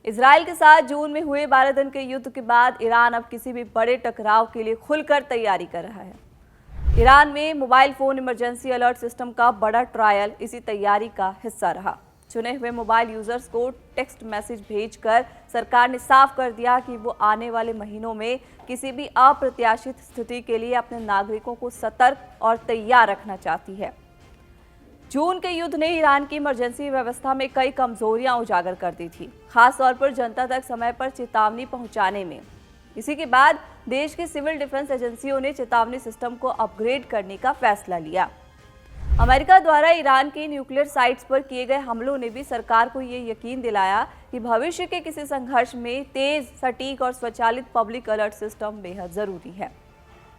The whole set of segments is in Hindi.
इजराइल के साथ जून में हुए 12 दिन के युद्ध के बाद ईरान अब किसी भी बड़े टकराव के लिए खुलकर तैयारी कर रहा है। ईरान में mobile phone emergency alert system का बड़ा ट्रायल इसी तैयारी का हिस्सा रहा। चुने हुए मोबाइल यूजर्स को टेक्स्ट मैसेज भेजकर सरकार ने साफ कर दिया कि वो आने वाले महीनों में किसी भी अप्रत्याशित स्थिति के लिए अपने नागरिकों को सतर्क और तैयार रखना चाहती है। जून के युद्ध ने ईरान की इमरजेंसी व्यवस्था में कई कमजोरियां उजागर कर दी थी, खासतौर पर जनता तक समय पर चेतावनी पहुंचाने में। इसी के बाद देश की सिविल डिफेंस एजेंसियों ने चेतावनी सिस्टम को अपग्रेड करने का फैसला लिया। अमेरिका द्वारा ईरान की न्यूक्लियर साइट्स पर किए गए हमलों ने भी सरकार को ये यकीन दिलाया कि भविष्य के किसी संघर्ष में तेज, सटीक और स्वचालित पब्लिक अलर्ट सिस्टम बेहद जरूरी है।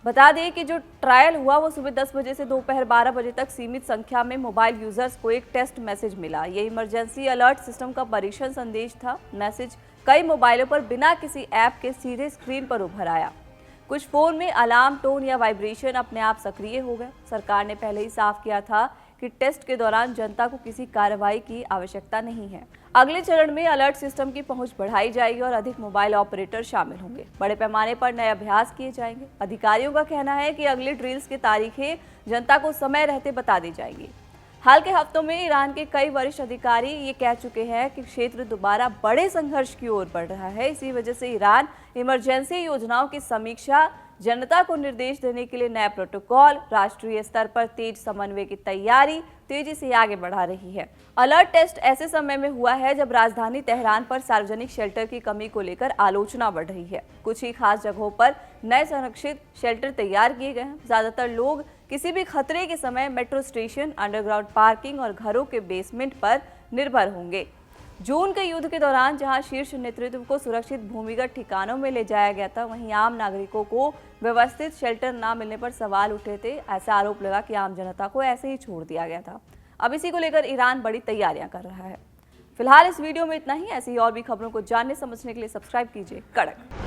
बता दें कि जो ट्रायल हुआ वो सुबह 10 बजे से दोपहर 12 बजे तक सीमित संख्या में मोबाइल यूजर्स को एक टेस्ट मैसेज मिला। ये इमरजेंसी अलर्ट सिस्टम का परीक्षण संदेश था। मैसेज कई मोबाइलों पर बिना किसी ऐप के सीधे स्क्रीन पर उभर आया। कुछ फोन में अलार्म टोन या वाइब्रेशन अपने आप सक्रिय हो गए। सरकार ने पहले ही साफ किया था कि टेस्ट के दौरान जनता को किसी कार्रवाई की आवश्यकता नहीं है। अगले चरण में अलर्ट सिस्टम की पहुंच बढ़ाई जाएगी और अधिक मोबाइल ऑपरेटर शामिल होंगे। बड़े पैमाने पर नए अभ्यास किए जाएंगे। अधिकारियों का कहना है कि अगली ड्रिल्स की तारीखें जनता को समय रहते बता दी जाएंगी। हाल के हफ्तों में ईरान के कई वरिष्ठ अधिकारी ये कह चुके हैं कि क्षेत्र दोबारा बड़े संघर्ष की ओर बढ़ रहा है। इसी वजह से ईरान इमरजेंसी योजनाओं की समीक्षा, जनता को निर्देश देने के लिए नया प्रोटोकॉल, राष्ट्रीय स्तर पर तेज समन्वय की तैयारी तेजी से आगे बढ़ा रही है। अलर्ट टेस्ट ऐसे समय में हुआ है जब राजधानी तेहरान पर सार्वजनिक शेल्टर की कमी को लेकर आलोचना बढ़ रही है। कुछ ही खास जगहों पर नए संरक्षित शेल्टर तैयार किए गए हैं। ज्यादातर लोग किसी भी खतरे के समय मेट्रो स्टेशन, अंडरग्राउंड पार्किंग और घरों के बेसमेंट पर निर्भर होंगे। जून के युद्ध के दौरान जहां शीर्ष नेतृत्व को सुरक्षित भूमिगत ठिकानों में ले जाया गया था, वहीं आम नागरिकों को व्यवस्थित शेल्टर न मिलने पर सवाल उठे थे। ऐसा आरोप लगा कि आम जनता को ऐसे ही छोड़ दिया गया था। अब इसी को लेकर ईरान बड़ी तैयारियां कर रहा है। फिलहाल इस वीडियो में इतना ही। ऐसी और भी खबरों को जानने समझने के लिए सब्सक्राइब कीजिए कड़क।